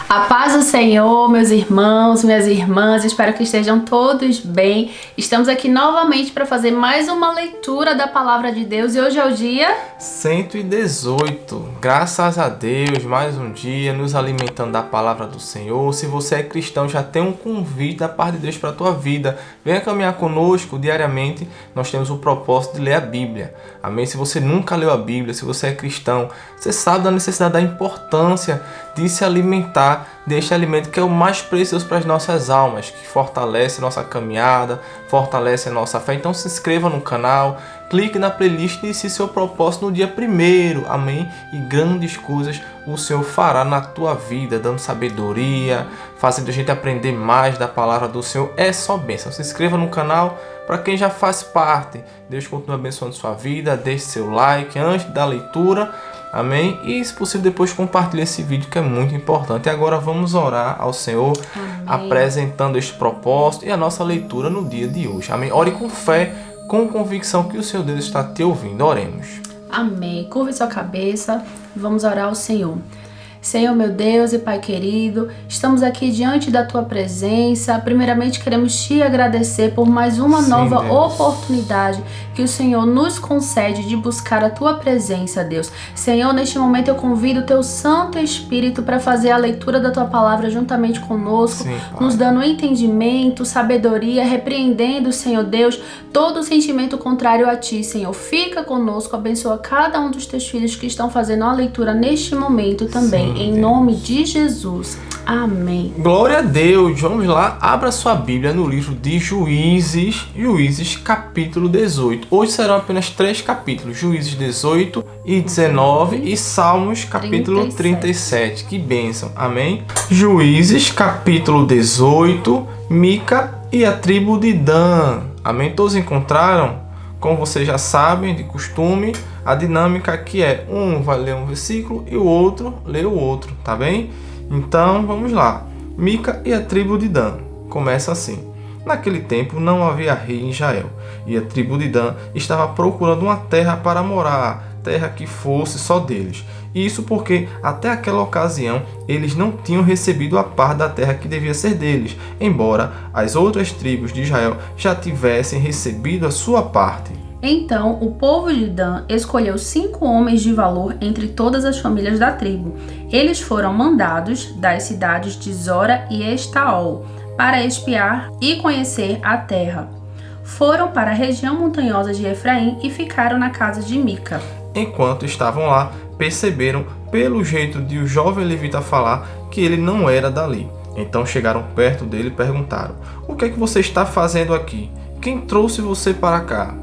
A paz do Senhor, meus irmãos, minhas irmãs, espero que estejam todos bem. Estamos aqui novamente para fazer mais uma leitura da Palavra de Deus e hoje é o dia 118. Graças a Deus, mais um dia nos alimentando da Palavra do Senhor. Se você é cristão, já tem um convite da parte de Deus para a tua vida. Venha caminhar conosco diariamente. Nós temos o propósito de ler a Bíblia. Amém? Se você nunca leu a Bíblia, se você é cristão, você sabe da necessidade, da importância de se alimentar deste alimento que é o mais precioso para as nossas almas, que fortalece a nossa caminhada, fortalece a nossa fé. Então se inscreva no canal, clique na playlist e inicie seu propósito no dia 1º, amém? E grandes coisas o Senhor fará na tua vida, dando sabedoria, fazendo a gente aprender mais da palavra do Senhor. É só bênção. Se inscreva no canal. Para quem já faz parte, Deus continua abençoando sua vida, deixe seu like antes da leitura, amém? E se possível depois compartilhe esse vídeo que é muito importante. E agora vamos orar ao Senhor, amém, apresentando este propósito e a nossa leitura no dia de hoje, amém? Ore com fé, com convicção que o Senhor Deus está te ouvindo. Oremos. Amém. Curve sua cabeça, vamos orar ao Senhor. Senhor, meu Deus e Pai querido, estamos aqui diante da Tua presença. Primeiramente, queremos Te agradecer por mais uma nova oportunidade que o Senhor nos concede de buscar a Tua presença, Deus. Senhor, neste momento eu convido o Teu Santo Espírito para fazer a leitura da Tua palavra juntamente conosco, nos dando entendimento, sabedoria, repreendendo, Senhor Deus, todo sentimento contrário a Ti, Senhor. Fica conosco, abençoa cada um dos Teus filhos que estão fazendo a leitura neste momento também. Em nome de Jesus. Amém. Glória a Deus. Vamos lá. Abra sua Bíblia no livro de Juízes. Juízes capítulo 18. Hoje serão apenas 3 capítulos. Juízes 18 e 19 e Salmos capítulo 37. Que bênção. Amém. Juízes capítulo 18. Mica e a tribo de Dan. Amém. Todos encontraram? Como vocês já sabem, de costume, a dinâmica aqui é um vai ler um versículo e o outro lê o outro, tá bem? Então, vamos lá. Mica e a tribo de Dan. Começa assim. Naquele tempo não havia rei em Israel, e a tribo de Dan estava procurando uma terra para morar, terra que fosse só deles. Isso porque até aquela ocasião eles não tinham recebido a parte da terra que devia ser deles, embora as outras tribos de Israel já tivessem recebido a sua parte. Então o povo de Dan escolheu 5 homens de valor entre todas as famílias da tribo. Eles foram mandados das cidades de Zora e Estaol para espiar e conhecer a terra. Foram para a região montanhosa de Efraim e ficaram na casa de Mica. Enquanto estavam lá, perceberam pelo jeito de o jovem levita falar que ele não era dali. Então chegaram perto dele e perguntaram: "O que é que você está fazendo aqui? Quem trouxe você para cá?"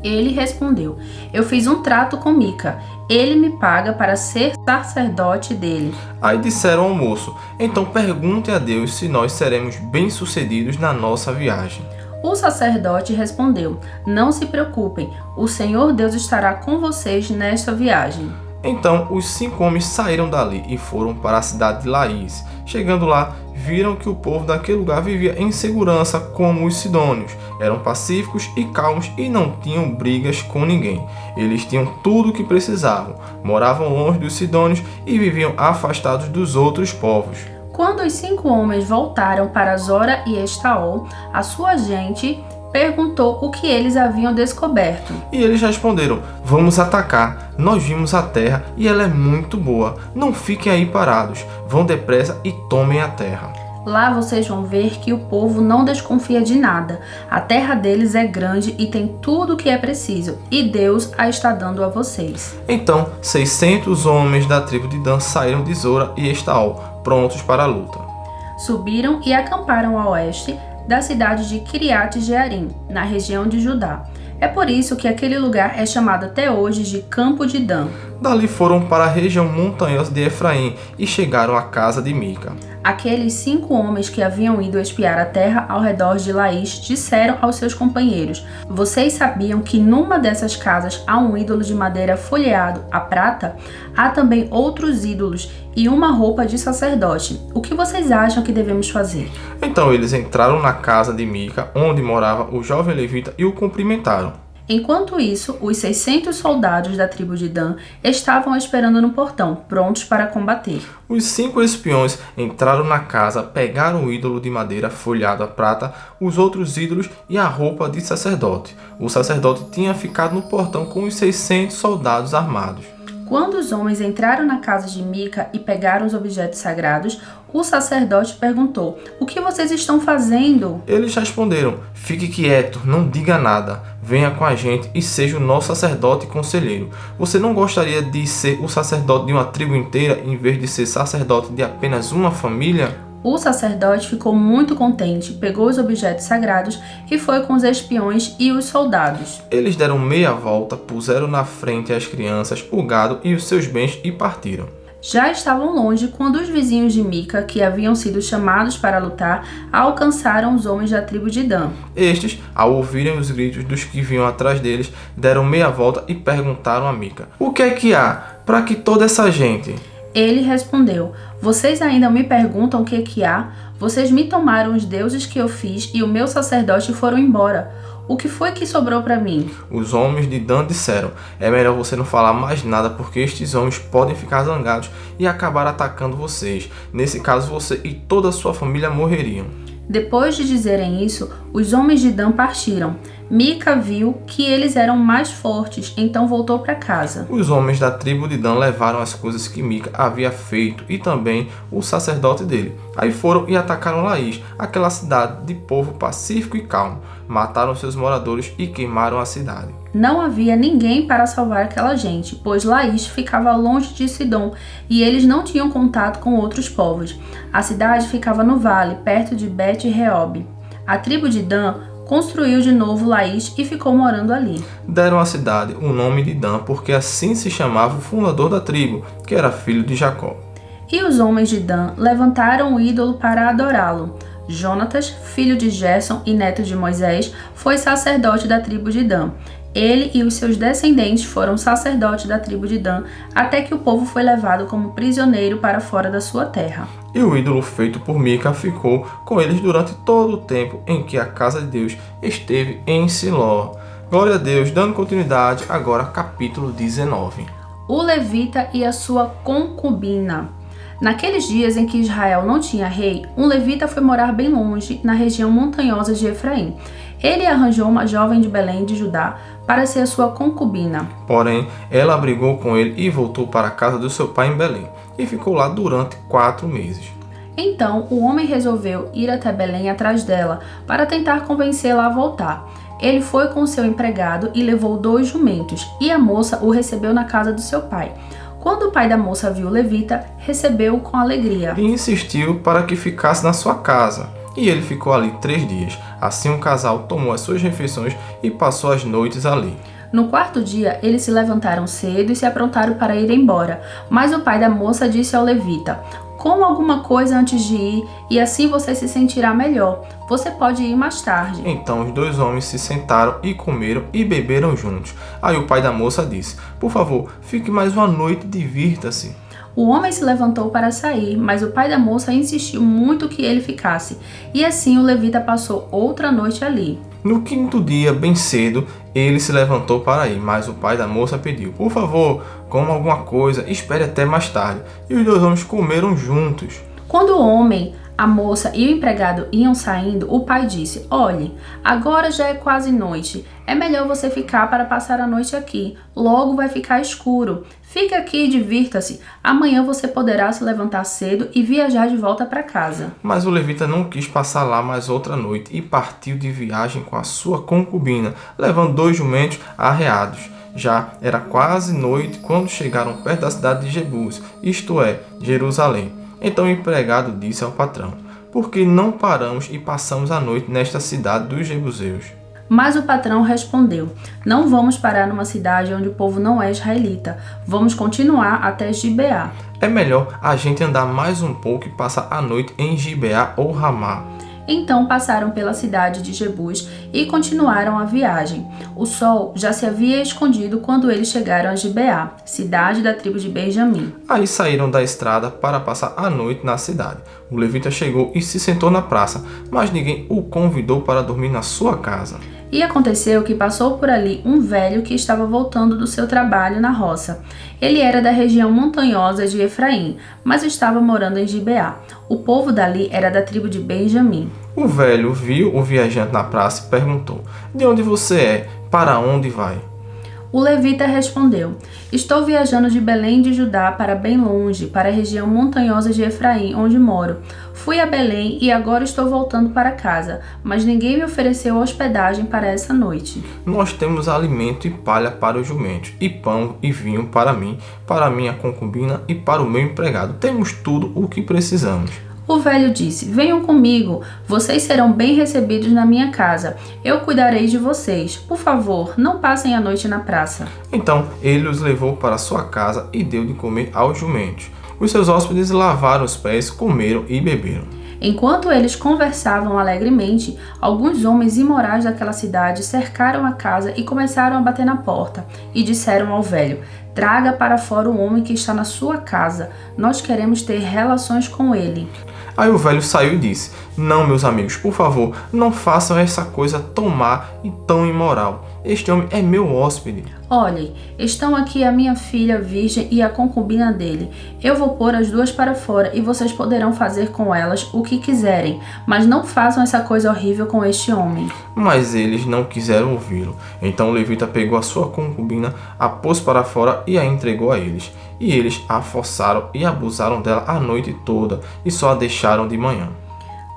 Ele respondeu: "Eu fiz um trato com Mica. Ele me paga para ser sacerdote dele." Aí disseram ao moço: "Então pergunte a Deus se nós seremos bem-sucedidos na nossa viagem." O sacerdote respondeu: "Não se preocupem, o Senhor Deus estará com vocês nesta viagem." Então os 5 homens saíram dali e foram para a cidade de Laís. Chegando lá, viram que o povo daquele lugar vivia em segurança como os sidônios. Eram pacíficos e calmos e não tinham brigas com ninguém. Eles tinham tudo o que precisavam, moravam longe dos sidônios e viviam afastados dos outros povos. Quando os 5 homens voltaram para Zora e Estaol, a sua gente perguntou o que eles haviam descoberto. E eles responderam: "Vamos atacar. Nós vimos a terra e ela é muito boa. Não fiquem aí parados. Vão depressa e tomem a terra." Lá vocês vão ver que o povo não desconfia de nada. A terra deles é grande e tem tudo o que é preciso, e Deus a está dando a vocês. Então 600 homens da tribo de Dan saíram de Zora e Estaol, prontos para a luta. Subiram e acamparam a oeste da cidade de Kiriat Jearim, na região de Judá. É por isso que aquele lugar é chamado até hoje de Campo de Dan. Dali foram para a região montanhosa de Efraim e chegaram à casa de Mica. Aqueles 5 homens que haviam ido espiar a terra ao redor de Laís disseram aos seus companheiros: "Vocês sabiam que numa dessas casas há um ídolo de madeira folheado a prata? Há também outros ídolos e uma roupa de sacerdote. O que vocês acham que devemos fazer?" Então eles entraram na casa de Mica, onde morava o jovem levita, e o cumprimentaram. Enquanto isso, os 600 soldados da tribo de Dan estavam esperando no portão, prontos para combater. Os 5 espiões entraram na casa, pegaram o ídolo de madeira folhado a prata, os outros ídolos e a roupa de sacerdote. O sacerdote tinha ficado no portão com os 600 soldados armados. Quando os homens entraram na casa de Mica e pegaram os objetos sagrados, o sacerdote perguntou: "O que vocês estão fazendo?" Eles responderam: "Fique quieto, não diga nada. Venha com a gente e seja o nosso sacerdote e conselheiro. Você não gostaria de ser o sacerdote de uma tribo inteira em vez de ser sacerdote de apenas uma família?" O sacerdote ficou muito contente, pegou os objetos sagrados e foi com os espiões e os soldados. Eles deram meia volta, puseram na frente as crianças, o gado e os seus bens e partiram. Já estavam longe quando os vizinhos de Mica, que haviam sido chamados para lutar, alcançaram os homens da tribo de Dan. Estes, ao ouvirem os gritos dos que vinham atrás deles, deram meia volta e perguntaram a Mica: "O que é que há? Para que toda essa gente?" Ele respondeu: "Vocês ainda me perguntam o que há? Vocês me tomaram os deuses que eu fiz e o meu sacerdote foram embora. O que foi que sobrou para mim?" Os homens de Dan disseram: "É melhor você não falar mais nada, porque estes homens podem ficar zangados e acabar atacando vocês. Nesse caso, você e toda a sua família morreriam." Depois de dizerem isso, os homens de Dan partiram. Mica viu que eles eram mais fortes, então voltou para casa. Os homens da tribo de Dan levaram as coisas que Mica havia feito e também o sacerdote dele. Aí foram e atacaram Laís, aquela cidade de povo pacífico e calmo. Mataram seus moradores e queimaram a cidade. Não havia ninguém para salvar aquela gente, pois Laís ficava longe de Sidom e eles não tinham contato com outros povos. A cidade ficava no vale, perto de Bet-Reob. A tribo de Dan construiu de novo Laís e ficou morando ali. Deram à cidade o nome de Dan, porque assim se chamava o fundador da tribo, que era filho de Jacó. E os homens de Dan levantaram o ídolo para adorá-lo. Jonatas, filho de Gerson e neto de Moisés, foi sacerdote da tribo de Dan. Ele e os seus descendentes foram sacerdotes da tribo de Dan, até que o povo foi levado como prisioneiro para fora da sua terra. E o ídolo feito por Mica ficou com eles durante todo o tempo em que a casa de Deus esteve em Siló. Glória a Deus, dando continuidade agora capítulo 19. O levita e a sua concubina. Naqueles dias em que Israel não tinha rei, um levita foi morar bem longe, na região montanhosa de Efraim. Ele arranjou uma jovem de Belém de Judá para ser sua concubina. Porém, ela brigou com ele e voltou para a casa do seu pai em Belém, e ficou lá durante 4 meses. Então, o homem resolveu ir até Belém atrás dela, para tentar convencê-la a voltar. Ele foi com seu empregado e levou 2 jumentos, e a moça o recebeu na casa do seu pai. Quando o pai da moça viu o levita, recebeu-o com alegria. E insistiu para que ficasse na sua casa. E ele ficou ali 3 dias. Assim o casal tomou as suas refeições e passou as noites ali. No 4º dia, eles se levantaram cedo e se aprontaram para ir embora. Mas o pai da moça disse ao levita: "Coma alguma coisa antes de ir, e assim você se sentirá melhor. Você pode ir mais tarde." Então os 2 homens se sentaram e comeram e beberam juntos. Aí o pai da moça disse: "Por favor, fique mais uma noite e divirta-se." O homem se levantou para sair, mas o pai da moça insistiu muito que ele ficasse. E assim o levita passou outra noite ali. No 5º dia, bem cedo, ele se levantou para ir, mas o pai da moça pediu: "Por favor, coma alguma coisa, espere até mais tarde." E os 2 homens comeram juntos. Quando o homem, a moça e o empregado iam saindo, o pai disse: "Olhe, agora já é quase noite. É melhor você ficar para passar a noite aqui. Logo vai ficar escuro. Fique aqui e divirta-se. Amanhã você poderá se levantar cedo e viajar de volta para casa." Mas o levita não quis passar lá mais outra noite e partiu de viagem com a sua concubina, levando 2 jumentos arreados. Já era quase noite quando chegaram perto da cidade de Jebus, isto é, Jerusalém. Então o empregado disse ao patrão: "Por que não paramos e passamos a noite nesta cidade dos jebuseus?" Mas o patrão respondeu: "Não vamos parar numa cidade onde o povo não é israelita. Vamos continuar até Gibeá." É melhor a gente andar mais um pouco e passar a noite em Gibeá ou Ramá. Então passaram pela cidade de Jebus e continuaram a viagem. O sol já se havia escondido quando eles chegaram a Gibeá, cidade da tribo de Benjamim. Aí saíram da estrada para passar a noite na cidade. O levita chegou e se sentou na praça, mas ninguém o convidou para dormir na sua casa. E aconteceu que passou por ali um velho que estava voltando do seu trabalho na roça. Ele era da região montanhosa de Efraim, mas estava morando em Gibeá. O povo dali era da tribo de Benjamim. O velho viu o viajante na praça e perguntou: De onde você é? Para onde vai? O levita respondeu: Estou viajando de Belém de Judá para bem longe, para a região montanhosa de Efraim, onde moro. Fui a Belém e agora estou voltando para casa, mas ninguém me ofereceu hospedagem para essa noite. Nós temos alimento e palha para os jumentos, e pão e vinho para mim, para minha concubina e para o meu empregado. Temos tudo o que precisamos. O velho disse: Venham comigo, vocês serão bem recebidos na minha casa. Eu cuidarei de vocês. Por favor, não passem a noite na praça. Então ele os levou para sua casa e deu de comer aos jumentos. Os seus hóspedes lavaram os pés, comeram e beberam. Enquanto eles conversavam alegremente, alguns homens imorais daquela cidade cercaram a casa e começaram a bater na porta. E disseram ao velho: Traga para fora o homem que está na sua casa. Nós queremos ter relações com ele. Aí o velho saiu e disse: Não, meus amigos, por favor, não façam essa coisa tão má e tão imoral. Este homem é meu hóspede. Olhem, estão aqui a minha filha virgem e a concubina dele. Eu vou pôr as duas para fora e vocês poderão fazer com elas o que quiserem, mas não façam essa coisa horrível com este homem. Mas eles não quiseram ouvi-lo. Então o levita pegou a sua concubina, a pôs para fora e a entregou a eles. E eles a forçaram e abusaram dela a noite toda e só a deixaram de manhã.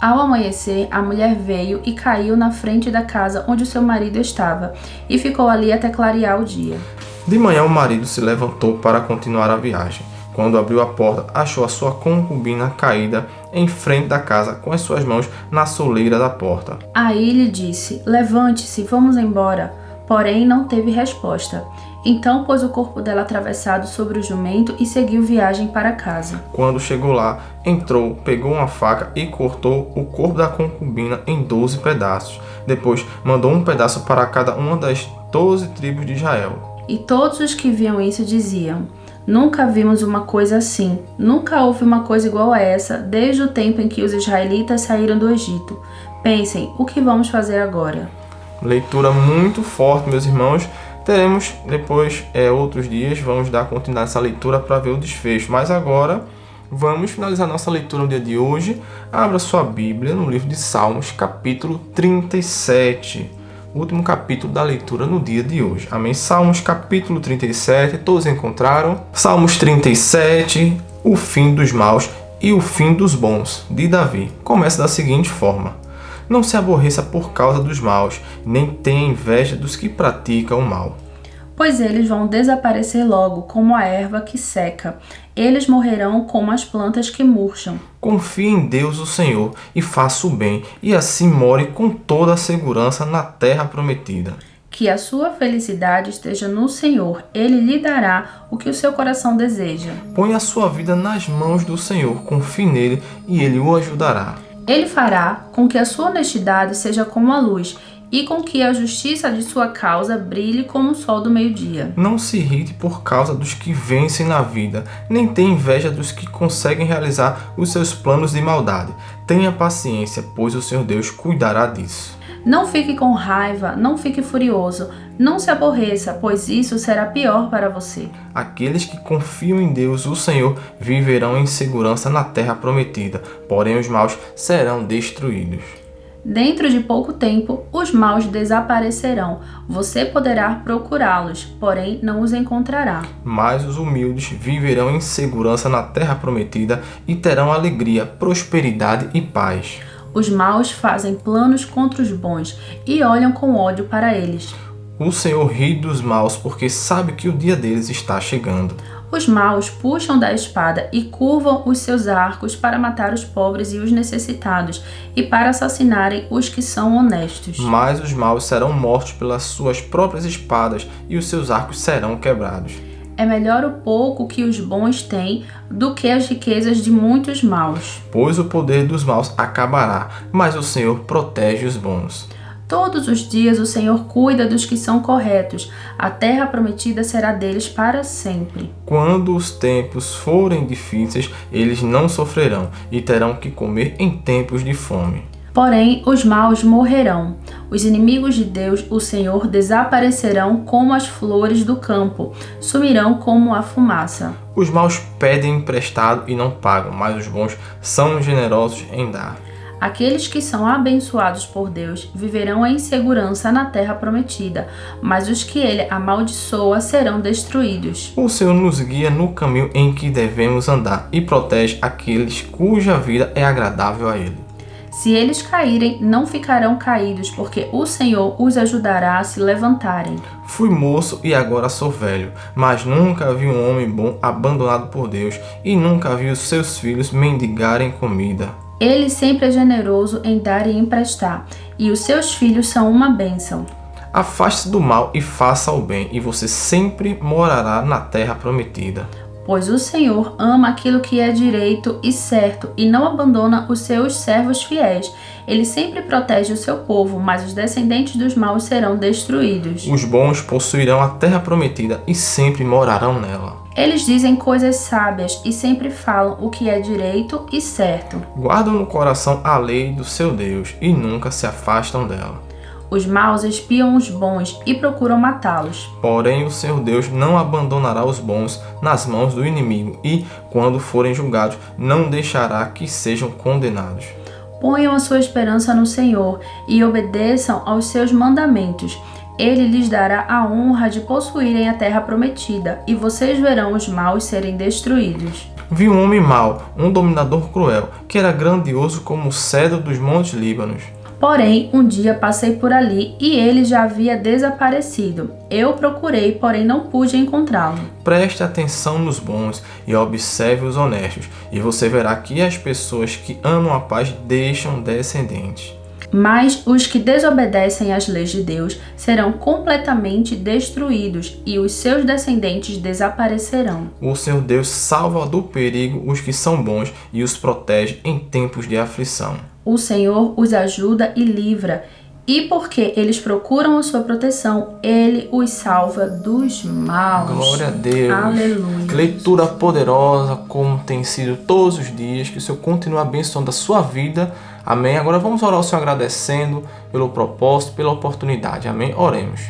Ao amanhecer, a mulher veio e caiu na frente da casa onde o seu marido estava, e ficou ali até clarear o dia. De manhã o marido se levantou para continuar a viagem. Quando abriu a porta, achou a sua concubina caída em frente da casa, com as suas mãos na soleira da porta. Aí lhe disse: Levante-se, vamos embora. Porém, não teve resposta. Então pôs o corpo dela atravessado sobre o jumento e seguiu viagem para casa. Quando chegou lá, entrou, pegou uma faca e cortou o corpo da concubina em 12 pedaços. Depois mandou um pedaço para cada uma das 12 tribos de Israel. E todos os que viam isso diziam: Nunca vimos uma coisa assim. Nunca houve uma coisa igual a essa desde o tempo em que os israelitas saíram do Egito. Pensem, o que vamos fazer agora? Leitura muito forte, meus irmãos. Teremos depois outros dias, vamos dar continuidade a essa leitura para ver o desfecho. Mas agora vamos finalizar nossa leitura no dia de hoje. Abra sua Bíblia no livro de Salmos, capítulo 37. Último capítulo da leitura no dia de hoje. Amém? Salmos, capítulo 37. Todos encontraram? Salmos 37, o fim dos maus e o fim dos bons, de Davi. Começa da seguinte forma: Não se aborreça por causa dos maus, nem tenha inveja dos que praticam o mal. Pois eles vão desaparecer logo, como a erva que seca. Eles morrerão como as plantas que murcham. Confie em Deus o Senhor e faça o bem, e assim more com toda a segurança na terra prometida. Que a sua felicidade esteja no Senhor. Ele lhe dará o que o seu coração deseja. Ponha a sua vida nas mãos do Senhor, confie nele e ele o ajudará. Ele fará com que a sua honestidade seja como a luz, e com que a justiça de sua causa brilhe como o sol do meio-dia. Não se irrite por causa dos que vencem na vida, nem tenha inveja dos que conseguem realizar os seus planos de maldade. Tenha paciência, pois o Senhor Deus cuidará disso. Não fique com raiva, não fique furioso, não se aborreça, pois isso será pior para você. Aqueles que confiam em Deus, o Senhor, viverão em segurança na terra prometida, porém os maus serão destruídos. Dentro de pouco tempo, os maus desaparecerão. Você poderá procurá-los, porém não os encontrará. Mas os humildes viverão em segurança na terra prometida e terão alegria, prosperidade e paz. Os maus fazem planos contra os bons e olham com ódio para eles. O Senhor ri dos maus porque sabe que o dia deles está chegando. Os maus puxam da espada e curvam os seus arcos para matar os pobres e os necessitados e para assassinarem os que são honestos. Mas os maus serão mortos pelas suas próprias espadas e os seus arcos serão quebrados. É melhor o pouco que os bons têm do que as riquezas de muitos maus. Pois o poder dos maus acabará, mas o Senhor protege os bons. Todos os dias o Senhor cuida dos que são corretos. A terra prometida será deles para sempre. Quando os tempos forem difíceis, eles não sofrerão e terão que comer em tempos de fome. Porém, os maus morrerão. Os inimigos de Deus, o Senhor, desaparecerão como as flores do campo, sumirão como a fumaça. Os maus pedem emprestado e não pagam, mas os bons são generosos em dar. Aqueles que são abençoados por Deus viverão em segurança na terra prometida, mas os que ele amaldiçoa serão destruídos. O Senhor nos guia no caminho em que devemos andar e protege aqueles cuja vida é agradável a Ele. Se eles caírem, não ficarão caídos, porque o Senhor os ajudará a se levantarem. Fui moço e agora sou velho, mas nunca vi um homem bom abandonado por Deus e nunca vi os seus filhos mendigarem comida. Ele sempre é generoso em dar e emprestar, e os seus filhos são uma bênção. Afaste-se do mal e faça o bem, e você sempre morará na terra prometida. Pois o Senhor ama aquilo que é direito e certo, e não abandona os seus servos fiéis. Ele sempre protege o seu povo, mas os descendentes dos maus serão destruídos. Os bons possuirão a terra prometida e sempre morarão nela. Eles dizem coisas sábias e sempre falam o que é direito e certo. Guardam no coração a lei do seu Deus e nunca se afastam dela. Os maus espiam os bons e procuram matá-los. Porém, o seu Deus não abandonará os bons nas mãos do inimigo e, quando forem julgados, não deixará que sejam condenados. Ponham a sua esperança no Senhor e obedeçam aos seus mandamentos. Ele lhes dará a honra de possuírem a terra prometida, e vocês verão os maus serem destruídos. Vi um homem mau, um dominador cruel, que era grandioso como o cedro dos montes Líbanos. Porém, um dia passei por ali e ele já havia desaparecido. Eu procurei, porém não pude encontrá-lo. Preste atenção nos bons e observe os honestos, e você verá que as pessoas que amam a paz deixam descendentes. Mas os que desobedecem às leis de Deus serão completamente destruídos, e os seus descendentes desaparecerão. O seu Deus salva do perigo os que são bons e os protege em tempos de aflição. O Senhor os ajuda e livra, e porque eles procuram a sua proteção, Ele os salva dos maus. Glória a Deus. Aleluia. Leitura poderosa, como tem sido todos os dias. Que o Senhor continue abençoando a sua vida. Amém. Agora vamos orar ao Senhor agradecendo pelo propósito, pela oportunidade. Amém. Oremos.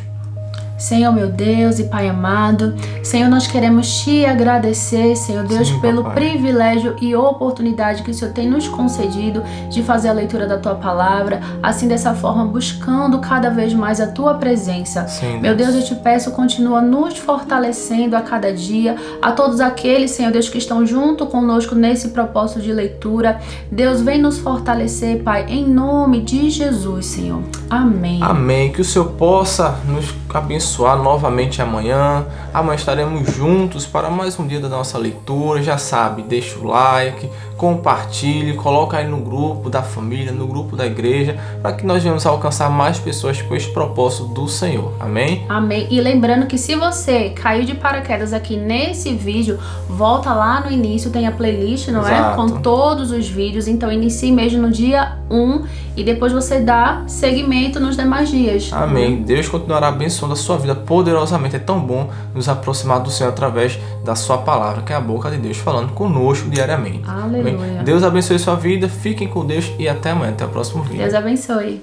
Senhor meu Deus e Pai amado, Senhor, nós queremos Te agradecer, Senhor Deus, Sim, pelo papai. privilégio e oportunidade que o Senhor tem nos concedido de fazer a leitura da Tua Palavra, assim dessa forma, buscando cada vez mais a Tua presença. Sim, Meu Deus, eu Te peço, continua nos fortalecendo a cada dia, a todos aqueles, Senhor Deus, que estão junto conosco nesse propósito de leitura. Deus, vem nos fortalecer, Pai, em nome de Jesus, Senhor. Amém. Amém. Que o Senhor possa nos abençoar novamente amanhã. Amanhã estaremos juntos para mais um dia da nossa leitura. Já sabe, deixa o like, compartilhe, coloca aí no grupo da família, no grupo da igreja, para que nós venhamos alcançar mais pessoas com esse propósito do Senhor. Amém? Amém. E lembrando que se você caiu de paraquedas aqui nesse vídeo, volta lá no início, tem a playlist, não é? Exato. Com todos os vídeos. Então inicie mesmo no dia 1 e depois você dá seguimento nos demais dias. Amém. Deus continuará abençoando a sua vida poderosamente. É tão bom nos aproximar do Senhor através da sua palavra, que é a boca de Deus falando conosco diariamente. Aleluia. Amém? Deus abençoe sua vida. Fiquem com Deus e até amanhã. Até o próximo vídeo. Deus abençoe.